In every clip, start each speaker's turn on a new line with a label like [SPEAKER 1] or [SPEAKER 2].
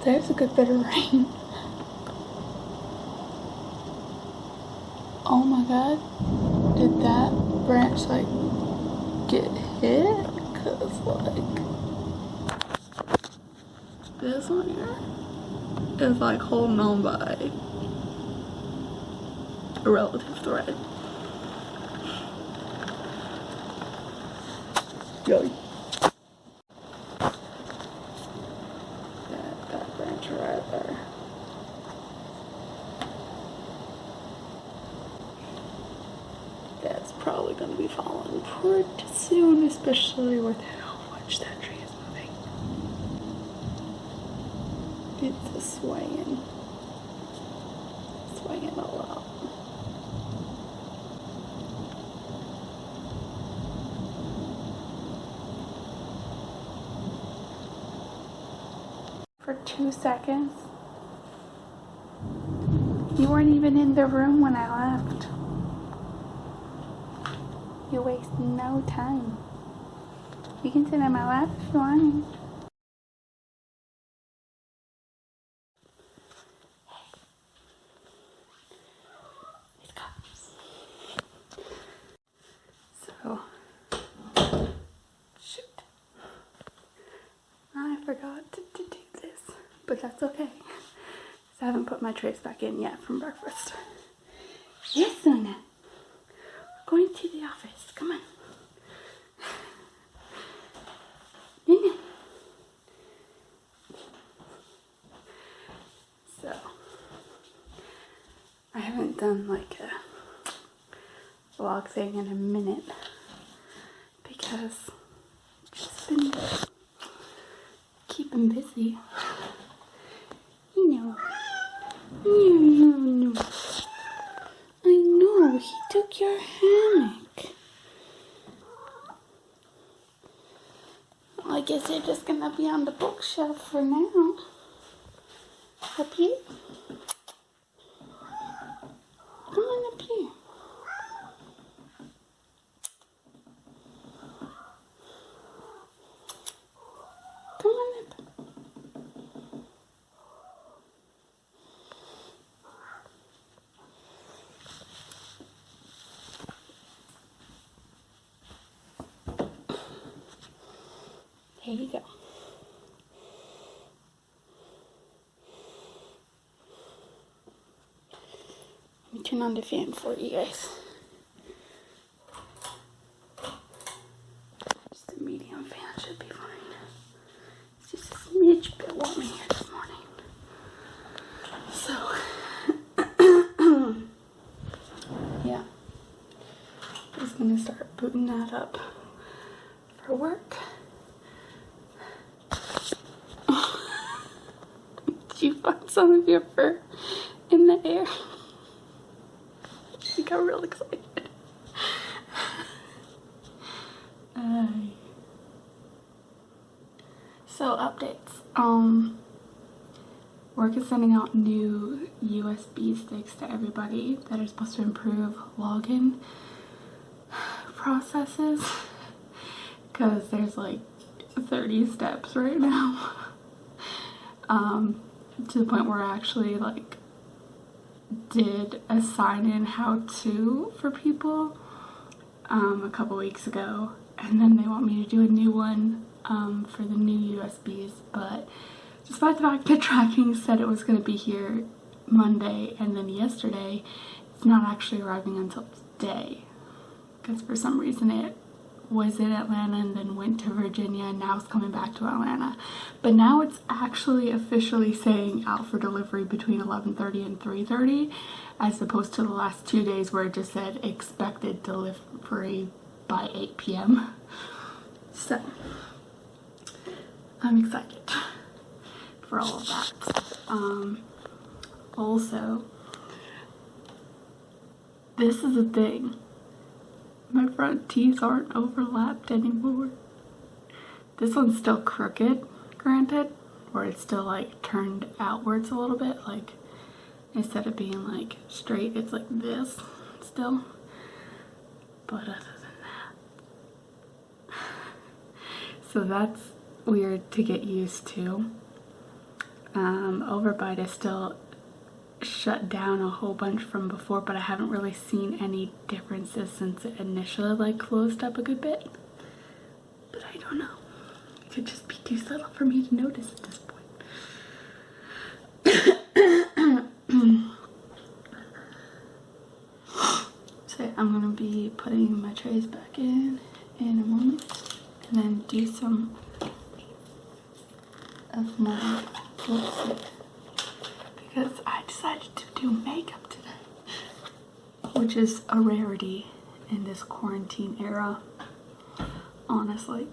[SPEAKER 1] There's a good bit of rain. Oh my god. Did that branch like get hit? Cause like this one here is like holding on by a relative thread. Yo. That branch right there. That's probably gonna be falling pretty soon, especially with how much that tree is moving. It's swaying a lot. For 2 seconds. You weren't even in the room when I left. You waste no time. You can sit on my lap if you want. It comes. So, shoot. I forgot to do this, but that's okay. I haven't put my trays back in yet from breakfast. Yes, Luna. We're going to the office. Come on. Luna. So, I haven't done like a vlog thing in a minute because I've just been keeping busy. You know. No. I know, he took your hammock. Well, I guess you're just gonna be on the bookshelf for now. Up here? Come on up here. Come on up. Here you go. Let me turn on the fan for you guys. Just a medium fan should be fine. It's just a smidge bit warm in here this morning. So, yeah. Just gonna start booting that up for work. Did you find some of your fur in the air? I got real excited. So updates. Work is sending out new USB sticks to everybody that are supposed to improve login processes. Because there's like 30 steps right now. To the point where I actually like did a sign-in how-to for people a couple weeks ago, and then they want me to do a new one for the new USBs, but despite the fact that tracking said it was going to be here Monday and then yesterday, it's not actually arriving until today because for some reason it was in Atlanta and then went to Virginia and now it's coming back to Atlanta. But now it's actually officially saying out for delivery between 11:30 and 3:30 as opposed to the last 2 days where it just said expected delivery by 8 p.m. So I'm excited for all of that. Also, this is a thing. My front teeth aren't overlapped anymore. This one's still crooked, granted, where it's still like turned outwards a little bit, like instead of being like straight, it's like this still. But other than that, so that's weird to get used to. Overbite is still shut down a whole bunch from before, but I haven't really seen any differences since it initially like closed up a good bit. But I don't know. It could just be too subtle for me to notice at this point. So I'm gonna be putting my trays back in a moment, and then do some of my lipstick because I decided to do makeup today, which is a rarity in this quarantine era, honestly.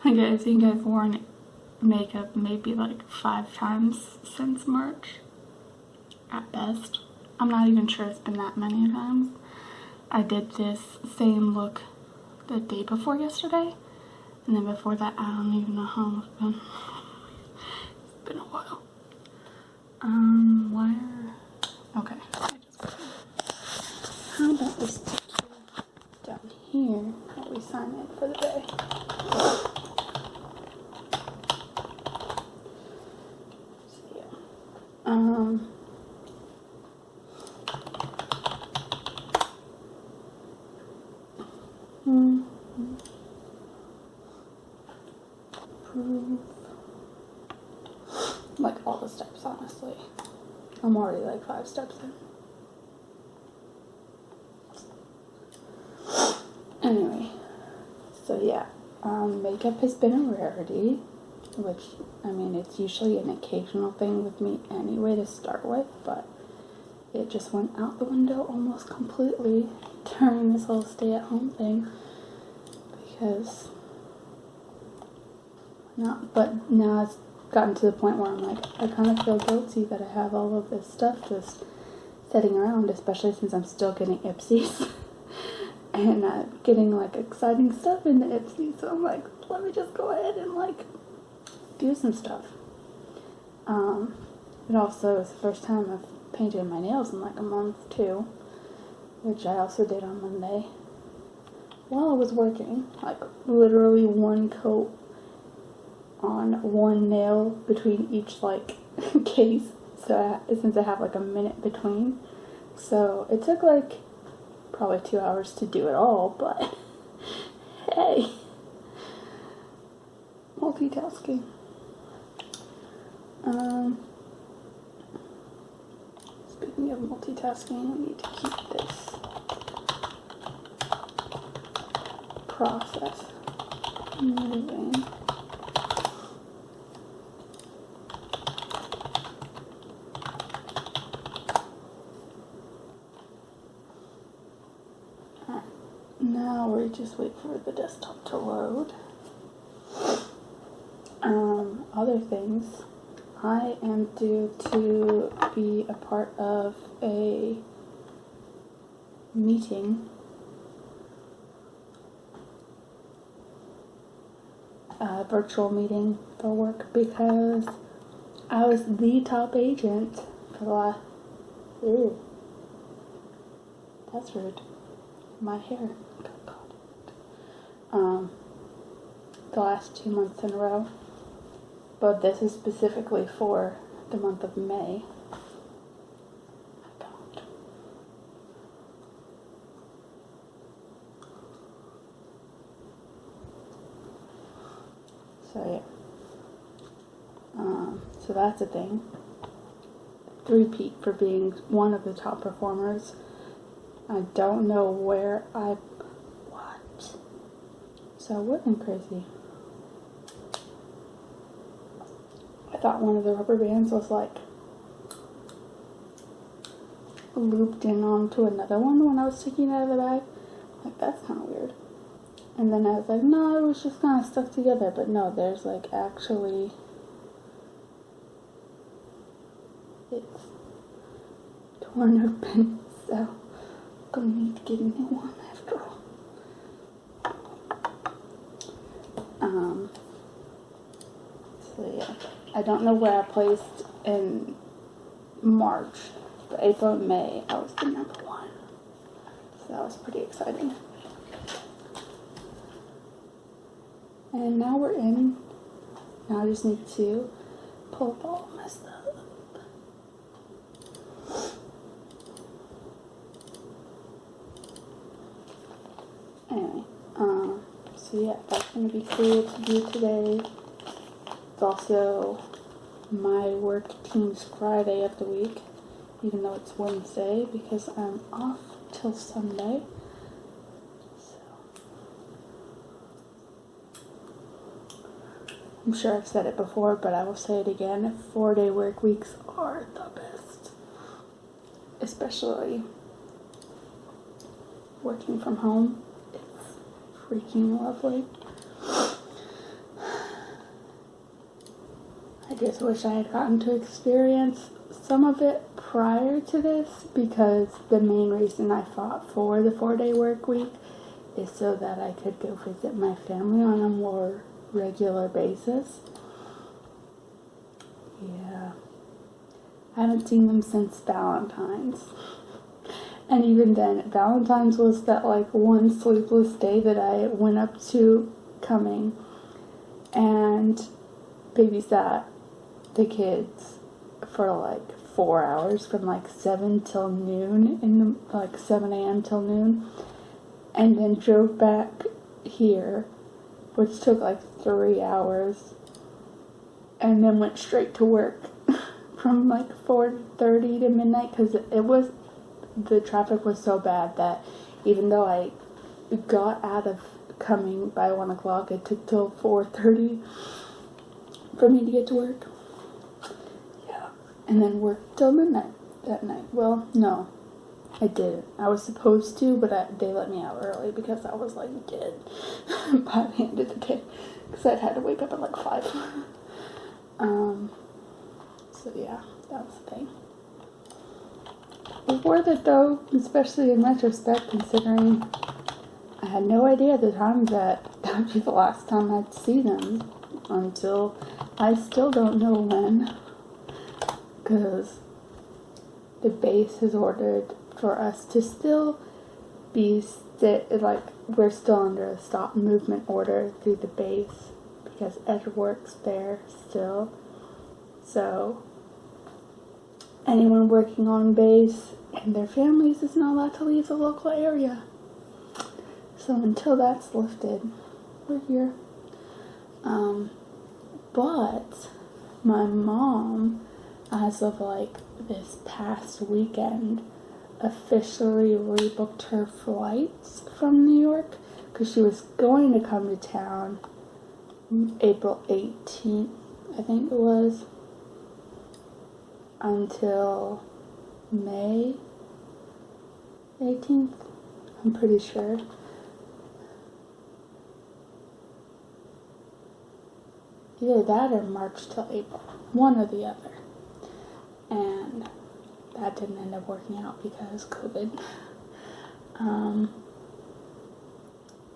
[SPEAKER 1] Like, I think I've worn makeup maybe like 5 times since March at best. I'm not even sure it's been that many times. I did this same look the day before yesterday, and then before that I don't even know how long it's been. It's been a while. Okay. How about we stick you down here while we sign in for the day? So yeah. Like all the steps, honestly. I'm already like 5 steps in. Anyway, so yeah, makeup has been a rarity, which, I mean, it's usually an occasional thing with me anyway to start with, but it just went out the window almost completely during this whole stay-at-home thing, because but now it's gotten to the point where I'm like, I kind of feel guilty that I have all of this stuff just sitting around, especially since I'm still getting Ipsies and getting like exciting stuff in the Ipsies. So I'm like, let me just go ahead and like do some stuff. It also is the first time I've painted my nails in like a month too, which I also did on Monday while I was working, like literally one coat on one nail between each like case, so since I have like a minute between, so it took like probably 2 hours to do it all, but hey, multitasking. Speaking of multitasking, we need to keep this process moving. Now we just wait for the desktop to load. Other things, I am due to be a part of a meeting, a virtual meeting for work, because I was the top agent for the last, that's rude, my hair got caught. The last 2 months in a row, but this is specifically for the month of May. So yeah, so that's a thing. 3-peat for being one of the top performers. I don't know where what? So it wasn't crazy. I thought one of the rubber bands was like looped in onto another one when I was taking it out of the bag. Like, that's kind of weird. And then I was like, no, it was just kind of stuck together. But no, there's like actually, it's torn open. So I'm gonna need to get a new one after all. So yeah, I don't know where I placed in March, but April and May I was the #1. So that was pretty exciting. And now we're in. Now I just need to pull it all messed up. Anyway, so yeah, that's gonna be cool to do today. It's also my work team's Friday of the week, even though it's Wednesday, because I'm off till Sunday. So I'm sure I've said it before, but I will say it again. 4-day work weeks are the best, especially working from home. It's freaking lovely. I just wish I had gotten to experience some of it prior to this, because the main reason I fought for the 4-day work week is so that I could go visit my family on a more regular basis. Yeah. I haven't seen them since Valentine's. And even then, Valentine's was that like one sleepless day that I went up to coming and babysat the kids for like 4 hours from like 7 till noon, like 7 a.m. till noon, and then drove back here, which took like 3 hours, and then went straight to work from like 4:30 to midnight, because the traffic was so bad that even though I got out of coming by 1 o'clock, it took till 4:30 for me to get to work. Yeah. And then worked till midnight that night. Well, no, I didn't. I was supposed to, but they let me out early because I was like dead by the end of the day, because I'd had to wake up at like 5. So yeah, that was the thing. It was worth it though, especially in retrospect, considering I had no idea at the time that would be the last time I'd see them, until I still don't know when, because the base has ordered for us to still be we're still under a stop movement order through the base, because Ed works there still. So anyone working on base and their families is not allowed to leave the local area. So until that's lifted, we're here. But my mom, as of like this past weekend, officially rebooked her flights from New York, because she was going to come to town April 18th, I think it was, until May 18th, I'm pretty sure. Either that or March till April, one or the other. And that didn't end up working out because COVID.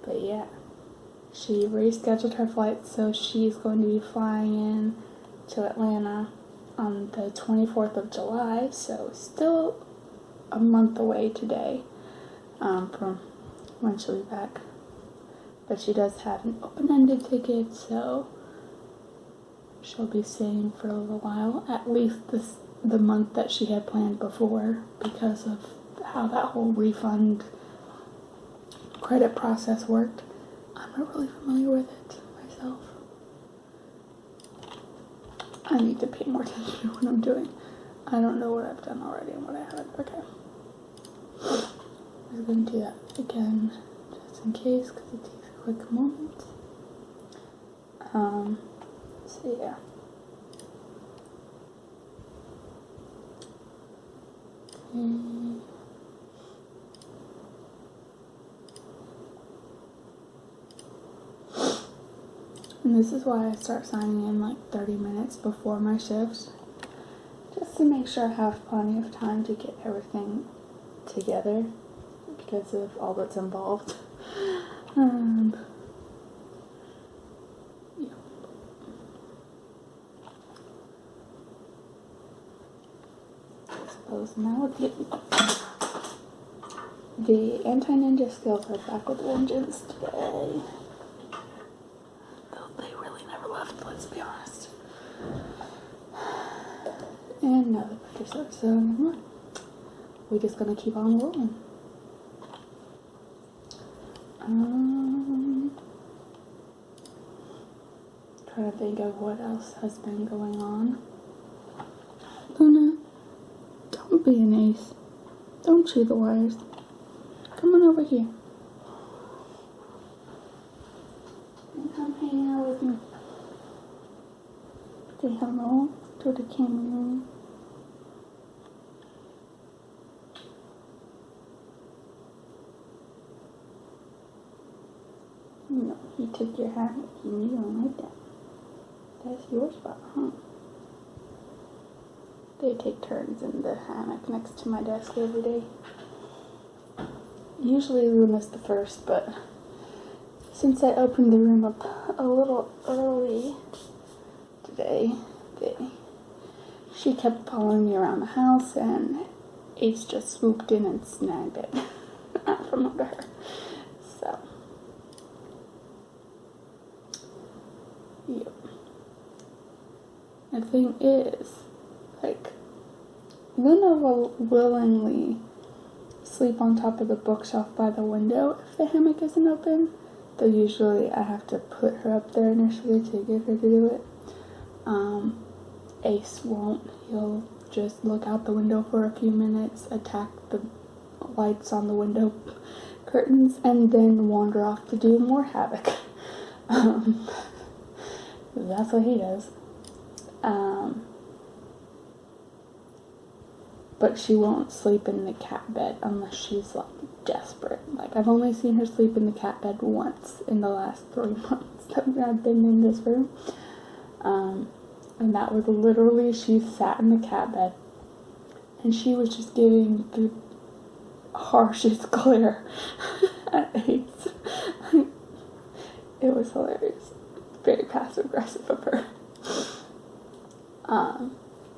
[SPEAKER 1] But yeah, she rescheduled her flight, so she's going to be flying in to Atlanta on the 24th of July, so still a month away today from when she'll be back. But she does have an open-ended ticket, so she'll be staying for a little while, at least the month that she had planned before, because of how that whole refund credit process worked. I'm not really familiar with it myself. I need to pay more attention to what I'm doing. I don't know what I've done already and what I haven't. Okay. I'm going to do that again, just in case, because it takes a quick moment. So yeah. Okay. And this is why I start signing in like 30 minutes before my shifts, just to make sure I have plenty of time to get everything together, because of all that's involved. Yeah. I suppose now the anti-ninja skills are back with vengeance today. Though they really never left, let's be honest. episode, so never mind. We're just gonna keep on rolling. Trying to think of what else has been going on. Luna, don't be an ace. Don't chew the wires. Come on over here. And come hang out with me. Say hello to the camera. No, he took your hammock. You don't like that. That's your spot, huh? They take turns in the hammock next to my desk every day. Usually Luna's the first, but since I opened the room up a little early today, she kept following me around the house, and Ace just swooped in and snagged it out from under her. So, yep. The thing is, like, Luna will willingly sleep on top of the bookshelf by the window if the hammock isn't open. Though usually I have to put her up there initially to get her to do it. Ace won't. He'll just look out the window for a few minutes, attack the lights on the window curtains, and then wander off to do more havoc. That's what he does. But she won't sleep in the cat bed unless she's, like, desperate. Like, I've only seen her sleep in the cat bed once in the last 3 months that I've been in this room. And that was literally, she sat in the cat bed and she was just giving the harshest glare at Ace. It was hilarious. Very passive aggressive of her.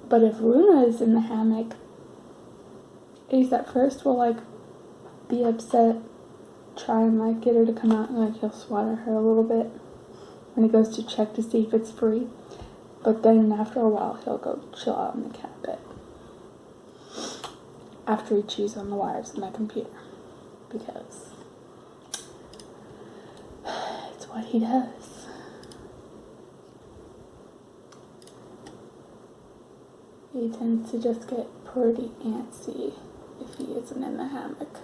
[SPEAKER 1] But if Luna is in the hammock, Ace at first will, like, be upset, try and, like, get her to come out, and, like, he'll swat at her a little bit when he goes to check to see if it's free. But then after a while, he'll go chill out in the cat bed after he chews on the wires in my computer, because it's what he does. He tends to just get pretty antsy if he isn't in the hammock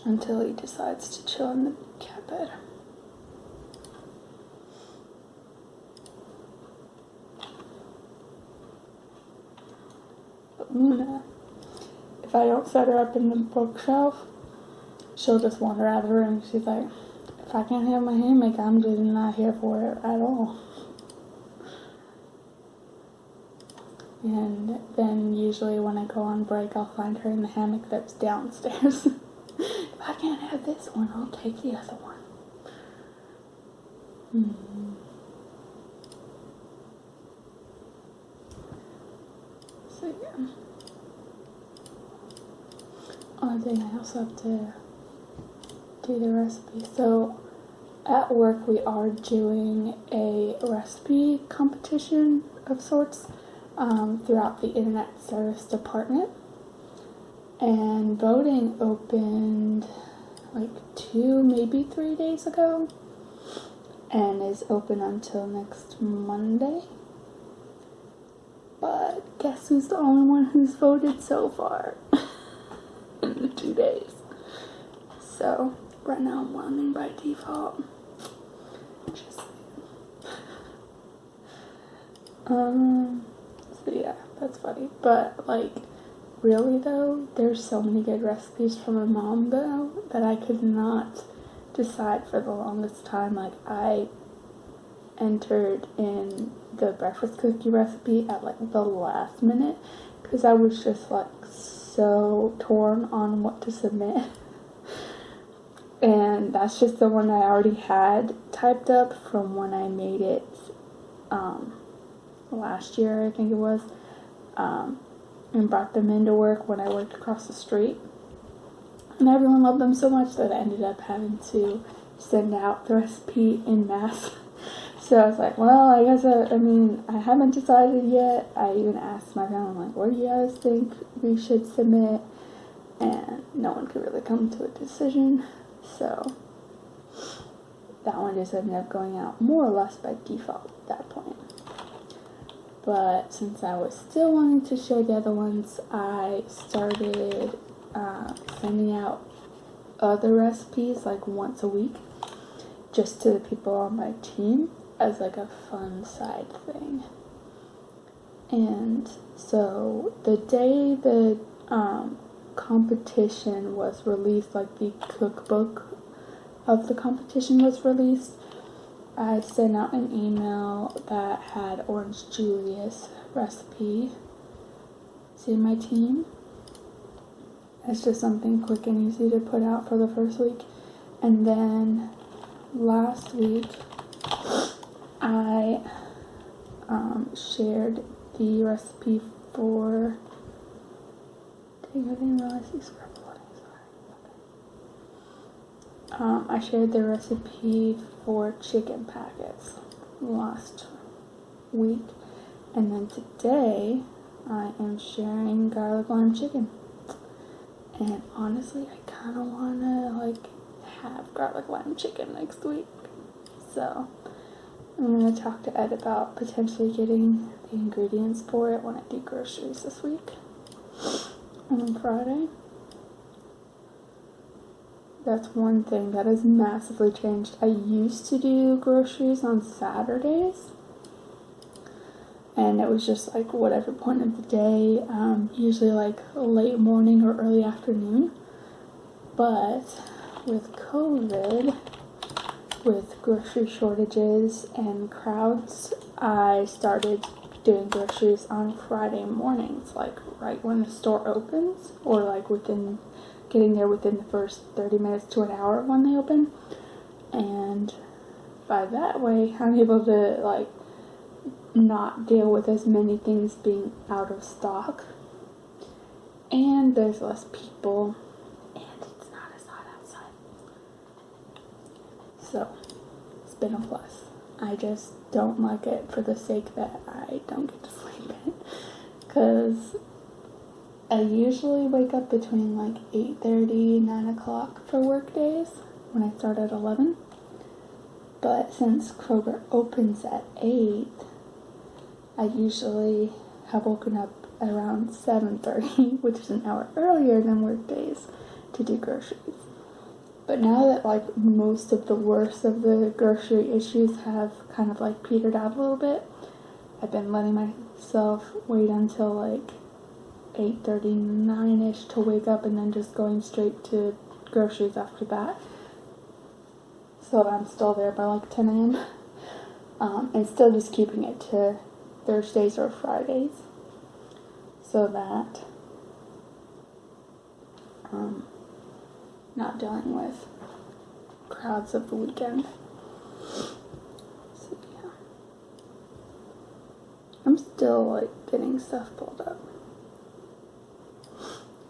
[SPEAKER 1] until he decides to chill in the cat bed. But Luna, if I don't set her up in the bookshelf, she'll just wander out of the room. She's like, if I can't have my hammock, I'm just not here for it at all. And then usually when I go on break, I'll find her in the hammock that's downstairs. If I can't have this one, I'll take the other one. So yeah. Oh, then I also have to do the recipe. So at work we are doing a recipe competition of sorts. Throughout the internet service department, and voting opened like 2, maybe 3 days ago, and is open until next Monday. But guess who's the only one who's voted so far in the 2 days? So right now I'm winning by default. Just so yeah, that's funny. But, like, really, though, there's so many good recipes from my mom, though, that I could not decide for the longest time. Like, I entered in the breakfast cookie recipe at, like, the last minute, because I was just, like, so torn on what to submit. And that's just the one I already had typed up from when I made it, last year, I think it was, and brought them into work when I worked across the street. And everyone loved them so much that I ended up having to send out the recipe en masse. So I was like, well, I guess I haven't decided yet. I even asked my family, like, what do you guys think we should submit? And no one could really come to a decision. So that one just ended up going out more or less by default at that point. But since I was still wanting to share the other ones, I started sending out other recipes like once a week, just to the people on my team as like a fun side thing. And so the day the competition was released, like the cookbook of the competition was released, I sent out an email that had Orange Julius recipe to my team. It's just something quick and easy to put out for the first week. And then last week, I shared the recipe for... Dang, I didn't realize these were recording, sorry. I shared the recipe for chicken packets last week. And then today, I am sharing garlic lime chicken. And honestly, I kind of want to, have garlic lime chicken next week. So, I'm going to talk to Ed about potentially getting the ingredients for it when I do groceries this week. On Friday. That's one thing that has massively changed. I used to do groceries on Saturdays. And it was just whatever point of the day, usually late morning or early afternoon. But with COVID, with grocery shortages and crowds, I started doing groceries on Friday mornings, right when the store opens, or getting there within the first 30 minutes to an hour when they open. And by that way, I'm able to not deal with as many things being out of stock, and there's less people, and it's not as hot outside. So it's been a plus. I just don't like it for the sake that I don't get to sleep in, because I usually wake up between 8:30, 9 o'clock for work days when I start at 11. But since Kroger opens at 8, I usually have woken up around 7:30, which is an hour earlier than work days, to do groceries. But now that most of the worst of the grocery issues have kind of petered out a little bit, I've been letting myself wait until 8:39ish to wake up, and then just going straight to groceries after that. So I'm still there by 10 a.m. And still just keeping it to Thursdays or Fridays, so that not dealing with crowds of the weekend. So yeah, I'm still getting stuff pulled up.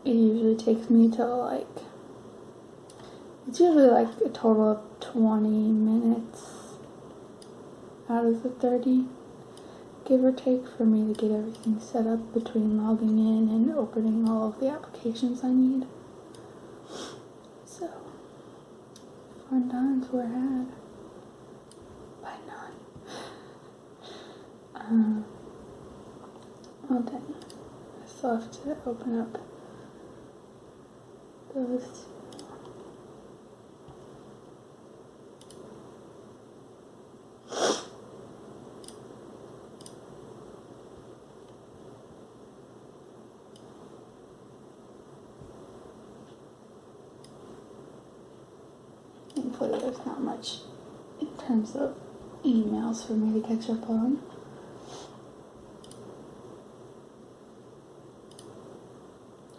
[SPEAKER 1] It usually takes me till it's usually a total of 20 minutes out of the 30, give or take, for me to get everything set up between logging in and opening all of the applications I need. So, fun times were had by none. Oh dang, I still have to open up those. Thankfully, there's not much in terms of emails for me to catch up on.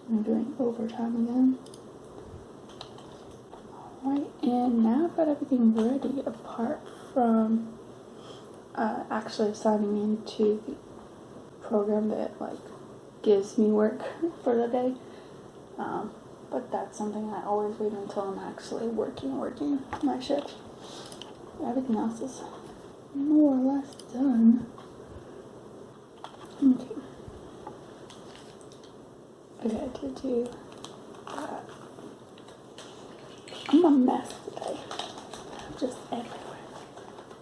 [SPEAKER 1] I'm doing overtime again. Alright, and now I've got everything ready apart from actually signing into the program that gives me work for the day. But that's something I always wait until I'm actually working my shift. Everything else is more or less done. Okay. Okay, to do that. I'm a mess today. Just everywhere.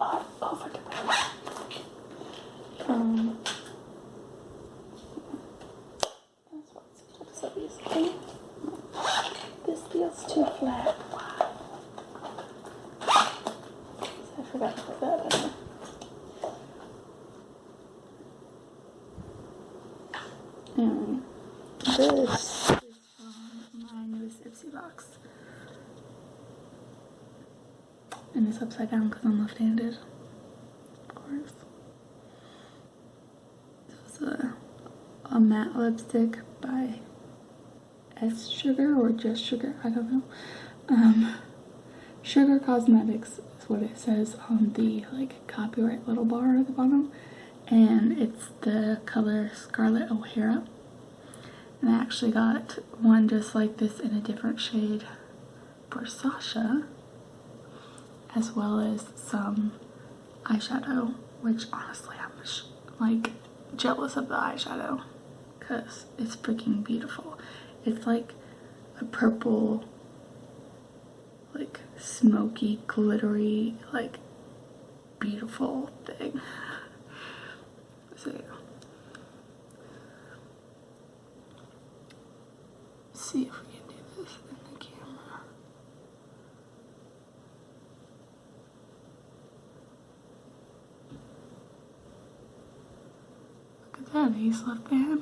[SPEAKER 1] All over the place. That's what's so easy. This feels too flat. I forgot to put that in. Anyway, this is from my newest Ipsy box. And it's upside down because I'm left-handed, of course. This is a matte lipstick by S Sugar or Just Sugar, I don't know. Sugar Cosmetics is what it says on the like copyright little bar at the bottom. And it's the color Scarlet O'Hara. And I actually got one just like this in a different shade for Sasha, as well as some eyeshadow, which honestly I'm like jealous of the eyeshadow because it's freaking beautiful. It's like a purple, like smoky, glittery, like beautiful thing. So see if we can do this in the camera. Look at that, he's left the hammock.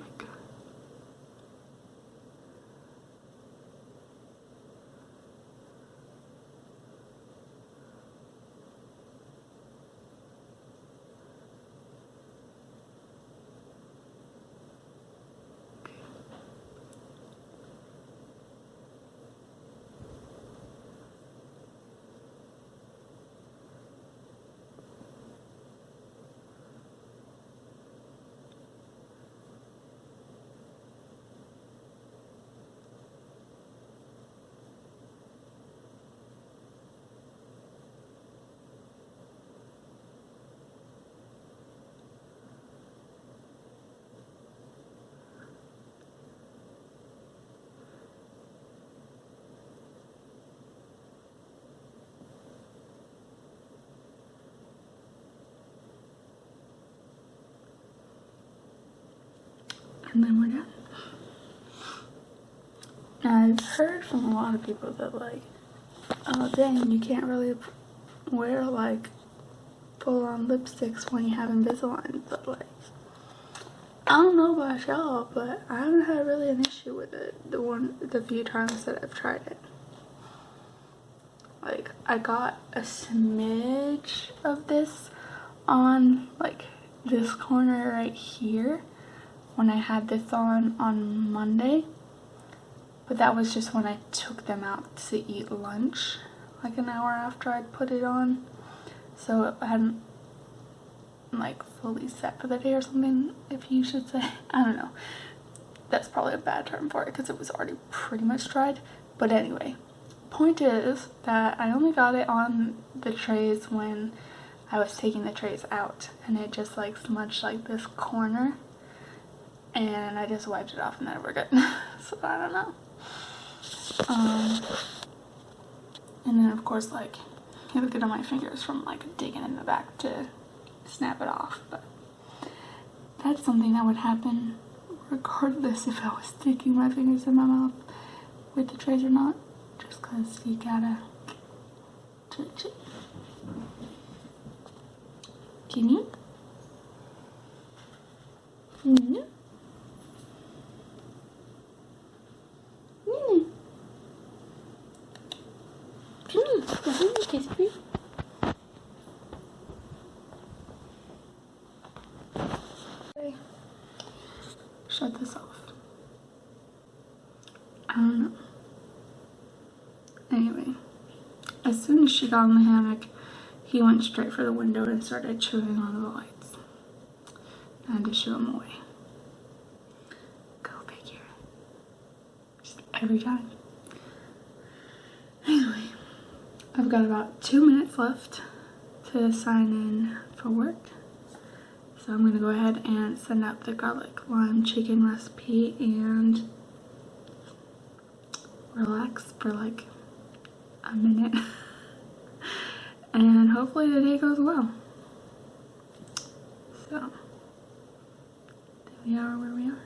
[SPEAKER 1] And then we're done. Now, I've heard from a lot of people that like, oh dang, you can't really wear like full-on lipsticks when you have Invisalign, but like, I don't know about y'all, but I haven't had really an issue with it the few times that I've tried it. Like, I got a smidge of this on like this corner right here when I had this on Monday, but that was just when I took them out to eat lunch like an hour after I'd put it on, so I hadn't like fully set for the day or something, if you should say. I don't know, that's probably a bad term for it because it was already pretty much dried. But anyway, point is that I only got it on the trays when I was taking the trays out, and it just like smudged like this corner, and I just wiped it off and then we're good. So I don't know. And then of course, like, you have to get on my fingers from like digging in the back to snap it off, but that's something that would happen regardless if I was sticking my fingers in my mouth with the trays or not, just because you gotta touch it. Can you? Mm-hmm. Kiss me. Okay. Shut this off. I don't know. Anyway, as soon as she got in the hammock, he went straight for the window and started chewing on the lights. I had to shoo him away. Go figure. Just every time. Anyway, I've got about 2 minutes left to sign in for work. So I'm gonna go ahead and send out the garlic lime chicken recipe and relax for like a minute. And hopefully the day goes well. So, there we are where we are.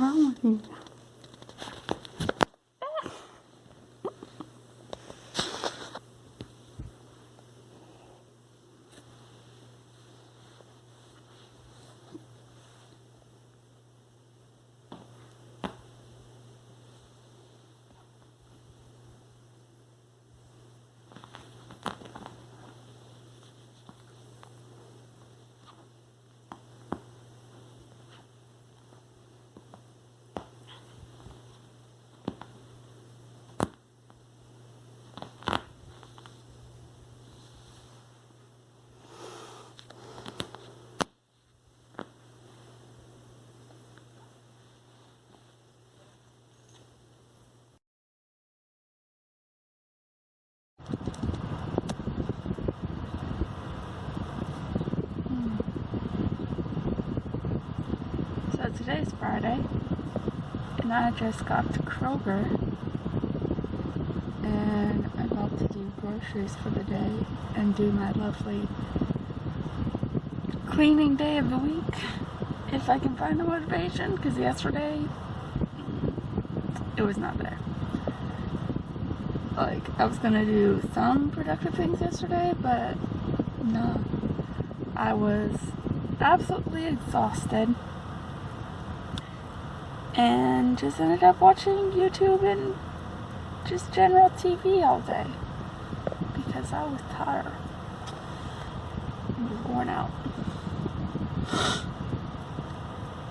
[SPEAKER 1] wrong with you? So today's Friday, and I just got to Kroger, and I'm about to do groceries for the day and do my lovely cleaning day of the week, if I can find the motivation, because yesterday, it was not there. Like, I was gonna do some productive things yesterday, but no. I was absolutely exhausted and just ended up watching YouTube and just general TV all day because I was tired. I was worn out.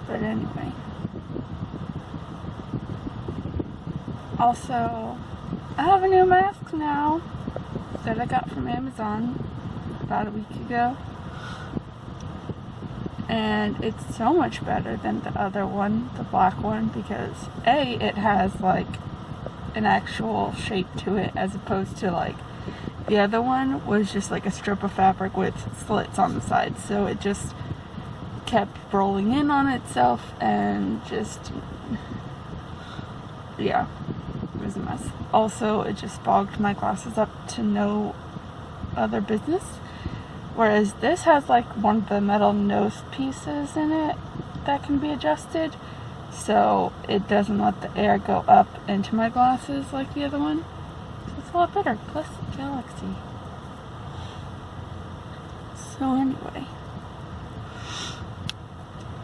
[SPEAKER 1] But anyway. Also, I have a new mask now that I got from Amazon about a week ago. And it's so much better than the other one, the black one, because A, it has like an actual shape to it as opposed to like the other one was just like a strip of fabric with slits on the side. So it just kept rolling in on itself and just, yeah, it was a mess. Also, it just fogged my glasses up to no other business. Whereas this has like one of the metal nose pieces in it that can be adjusted, so it doesn't let the air go up into my glasses like the other one. So it's a lot better. Plus Galaxy. So anyway,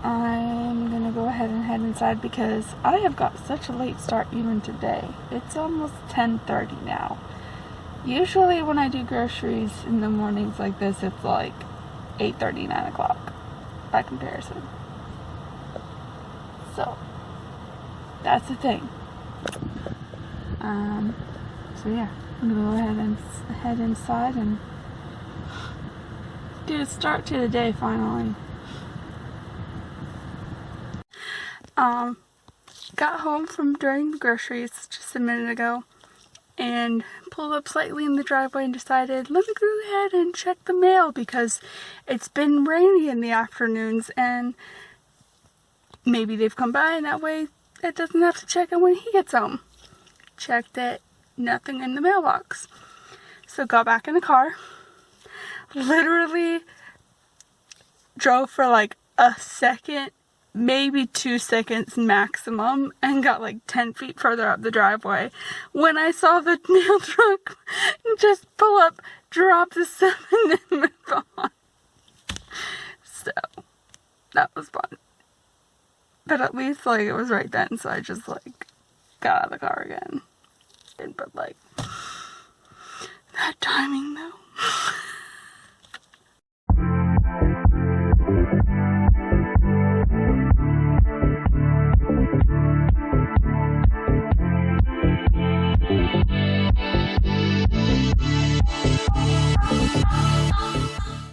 [SPEAKER 1] I'm gonna go ahead and head inside because I have got such a late start even today. It's almost 10:30 now. Usually when I do groceries in the mornings like this, it's like 8:30, 9 o'clock by comparison. So, that's the thing. So yeah, I'm gonna go ahead and head inside and get a start to the day finally. Got home from doing the groceries just a minute ago and pulled up slightly in the driveway and decided, let me go ahead and check the mail because it's been rainy in the afternoons and maybe they've come by and that way it doesn't have to check it when he gets home. Checked it, nothing in the mailbox. So got back in the car, literally drove for like a second, maybe 2 seconds maximum, and got like 10 feet further up the driveway when I saw the mail truck just pull up, drop the stuff, and then move on. So, that was fun. But at least, like, it was right then, so I just, like, got out of the car again. But, like, that timing, though.